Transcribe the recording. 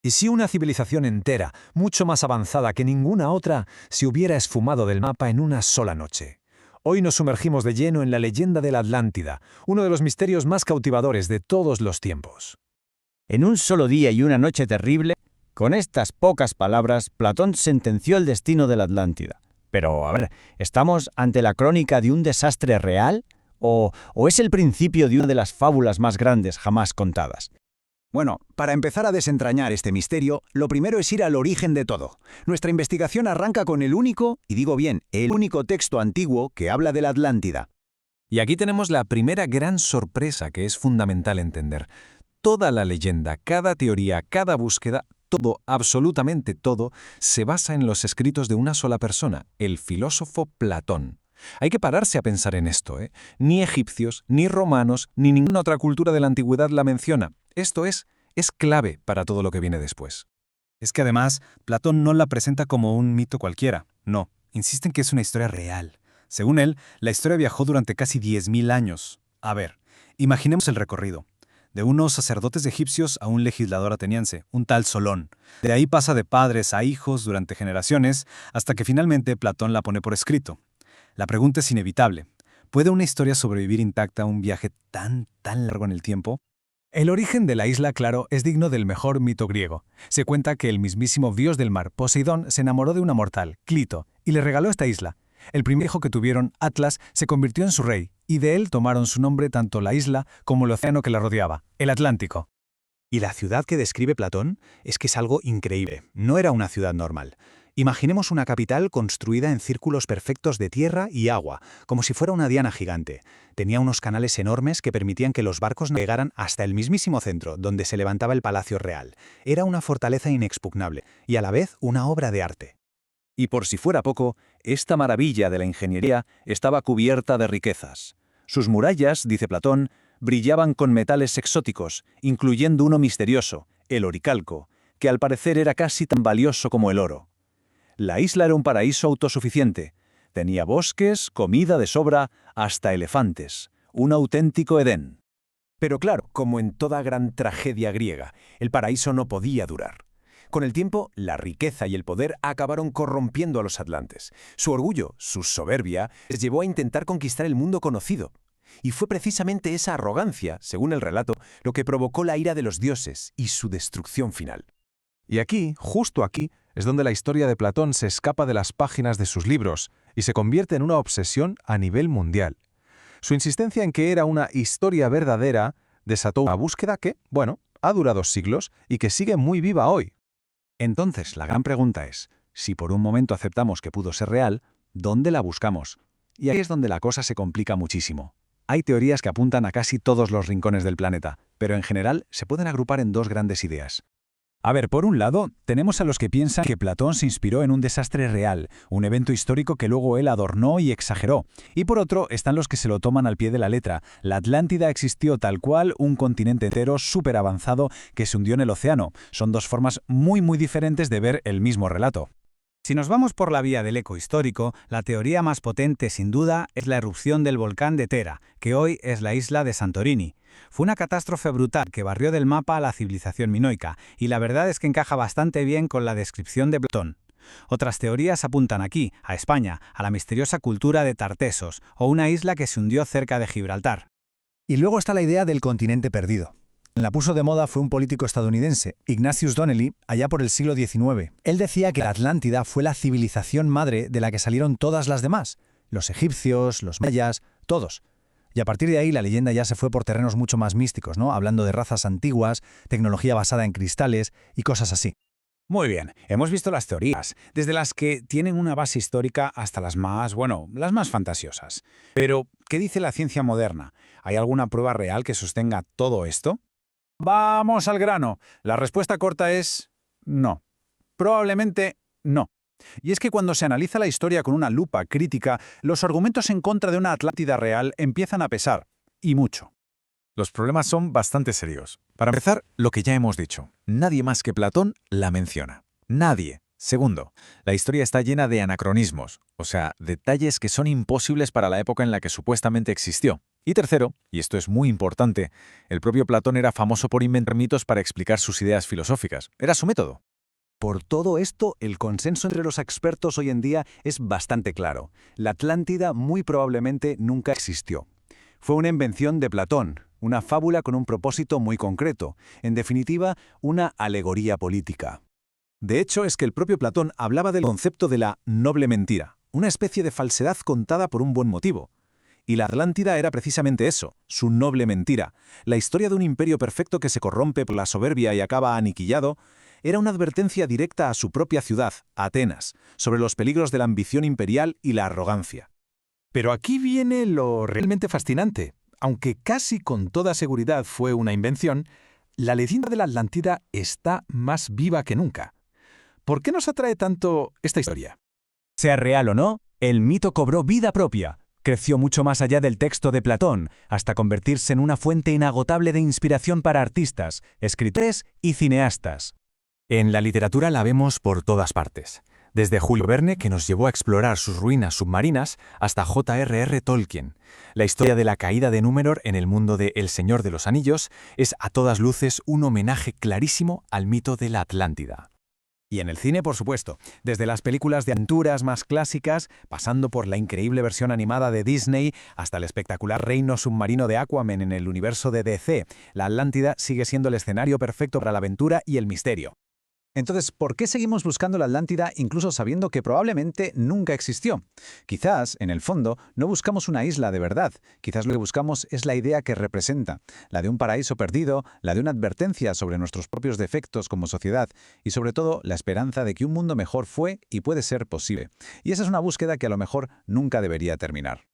Y si una civilización entera, mucho más avanzada que ninguna otra, se hubiera esfumado del mapa en una sola noche. Hoy nos sumergimos de lleno en la leyenda de la Atlántida, uno de los misterios más cautivadores de todos los tiempos. En un solo día y una noche terrible, con estas pocas palabras, Platón sentenció el destino de la Atlántida. Pero, a ver, ¿estamos ante la crónica de un desastre real? ¿O es el principio de una de las fábulas más grandes jamás contadas? Bueno, para empezar a desentrañar este misterio, lo primero es ir al origen de todo. Nuestra investigación arranca con el único, y digo bien, el único texto antiguo que habla de la Atlántida. Y aquí tenemos la primera gran sorpresa que es fundamental entender. Toda la leyenda, cada teoría, cada búsqueda, todo, absolutamente todo, se basa en los escritos de una sola persona, el filósofo Platón. Hay que pararse a pensar en esto, ¿eh? Ni egipcios, ni romanos, ni ninguna otra cultura de la antigüedad la menciona. Esto es clave para todo lo que viene después. Es que además, Platón no la presenta como un mito cualquiera. No, insiste en que es una historia real. Según él, la historia viajó durante casi 10.000 años. A ver, imaginemos el recorrido. De unos sacerdotes egipcios a un legislador ateniense, un tal Solón. De ahí pasa de padres a hijos durante generaciones, hasta que finalmente Platón la pone por escrito. La pregunta es inevitable. ¿Puede una historia sobrevivir intacta a un viaje tan largo en el tiempo? El origen de la isla, claro, es digno del mejor mito griego. Se cuenta que el mismísimo dios del mar, Poseidón, se enamoró de una mortal, Clito, y le regaló esta isla. El primer hijo que tuvieron, Atlas, se convirtió en su rey, y de él tomaron su nombre tanto la isla como el océano que la rodeaba, el Atlántico. Y la ciudad que describe Platón es que es algo increíble. No era una ciudad normal. Imaginemos una capital construida en círculos perfectos de tierra y agua, como si fuera una diana gigante. Tenía unos canales enormes que permitían que los barcos navegaran hasta el mismísimo centro, donde se levantaba el Palacio Real. Era una fortaleza inexpugnable y a la vez una obra de arte. Y por si fuera poco, esta maravilla de la ingeniería estaba cubierta de riquezas. Sus murallas, dice Platón, brillaban con metales exóticos, incluyendo uno misterioso, el oricalco, que al parecer era casi tan valioso como el oro. La isla era un paraíso autosuficiente. Tenía bosques, comida de sobra, hasta elefantes. Un auténtico Edén. Pero claro, como en toda gran tragedia griega, el paraíso no podía durar. Con el tiempo, la riqueza y el poder acabaron corrompiendo a los atlantes. Su orgullo, su soberbia, les llevó a intentar conquistar el mundo conocido. Y fue precisamente esa arrogancia, según el relato, lo que provocó la ira de los dioses y su destrucción final. Y aquí, justo aquí, es donde la historia de Platón se escapa de las páginas de sus libros y se convierte en una obsesión a nivel mundial. Su insistencia en que era una historia verdadera desató una búsqueda que, bueno, ha durado siglos y que sigue muy viva hoy. Entonces, la gran pregunta es, si por un momento aceptamos que pudo ser real, ¿dónde la buscamos? Y ahí es donde la cosa se complica muchísimo. Hay teorías que apuntan a casi todos los rincones del planeta, pero en general se pueden agrupar en dos grandes ideas. A ver, por un lado, tenemos a los que piensan que Platón se inspiró en un desastre real, un evento histórico que luego él adornó y exageró. Y por otro, están los que se lo toman al pie de la letra. La Atlántida existió tal cual, un continente entero súper avanzado que se hundió en el océano. Son dos formas muy diferentes de ver el mismo relato. Si nos vamos por la vía del eco histórico, la teoría más potente, sin duda, es la erupción del volcán de Tera, que hoy es la isla de Santorini. Fue una catástrofe brutal que barrió del mapa a la civilización minoica, y la verdad es que encaja bastante bien con la descripción de Platón. Otras teorías apuntan aquí, a España, a la misteriosa cultura de Tartesos, o una isla que se hundió cerca de Gibraltar. Y luego está la idea del continente perdido. La puso de moda fue un político estadounidense, Ignatius Donnelly, allá por el siglo XIX. Él decía que la Atlántida fue la civilización madre de la que salieron todas las demás, los egipcios, los mayas, todos. Y a partir de ahí la leyenda ya se fue por terrenos mucho más místicos, ¿no? Hablando de razas antiguas, tecnología basada en cristales y cosas así. Muy bien, hemos visto las teorías, desde las que tienen una base histórica hasta las más fantasiosas. Pero, ¿qué dice la ciencia moderna? ¿Hay alguna prueba real que sostenga todo esto? Vamos al grano. La respuesta corta es no. Probablemente no. Y es que cuando se analiza la historia con una lupa crítica, los argumentos en contra de una Atlántida real empiezan a pesar, y mucho. Los problemas son bastante serios. Para empezar, lo que ya hemos dicho, nadie más que Platón la menciona. Nadie. Segundo, la historia está llena de anacronismos, o sea, detalles que son imposibles para la época en la que supuestamente existió. Y tercero, y esto es muy importante, el propio Platón era famoso por inventar mitos para explicar sus ideas filosóficas. Era su método. Por todo esto, el consenso entre los expertos hoy en día es bastante claro. La Atlántida muy probablemente nunca existió. Fue una invención de Platón, una fábula con un propósito muy concreto, en definitiva, una alegoría política. De hecho, es que el propio Platón hablaba del concepto de la noble mentira, una especie de falsedad contada por un buen motivo. Y la Atlántida era precisamente eso, su noble mentira. La historia de un imperio perfecto que se corrompe por la soberbia y acaba aniquilado, era una advertencia directa a su propia ciudad, Atenas, sobre los peligros de la ambición imperial y la arrogancia. Pero aquí viene lo realmente fascinante. Aunque casi con toda seguridad fue una invención, la leyenda de la Atlántida está más viva que nunca. ¿Por qué nos atrae tanto esta historia? Sea real o no, el mito cobró vida propia. Creció mucho más allá del texto de Platón, hasta convertirse en una fuente inagotable de inspiración para artistas, escritores y cineastas. En la literatura la vemos por todas partes. Desde Julio Verne, que nos llevó a explorar sus ruinas submarinas, hasta J.R.R. Tolkien. La historia de la caída de Númenor en el mundo de El Señor de los Anillos es a todas luces un homenaje clarísimo al mito de la Atlántida. Y en el cine, por supuesto, desde las películas de aventuras más clásicas, pasando por la increíble versión animada de Disney, hasta el espectacular reino submarino de Aquaman en el universo de DC, la Atlántida sigue siendo el escenario perfecto para la aventura y el misterio. Entonces, ¿por qué seguimos buscando la Atlántida incluso sabiendo que probablemente nunca existió? Quizás, en el fondo, no buscamos una isla de verdad. Quizás lo que buscamos es la idea que representa, la de un paraíso perdido, la de una advertencia sobre nuestros propios defectos como sociedad y, sobre todo, la esperanza de que un mundo mejor fue y puede ser posible. Y esa es una búsqueda que a lo mejor nunca debería terminar.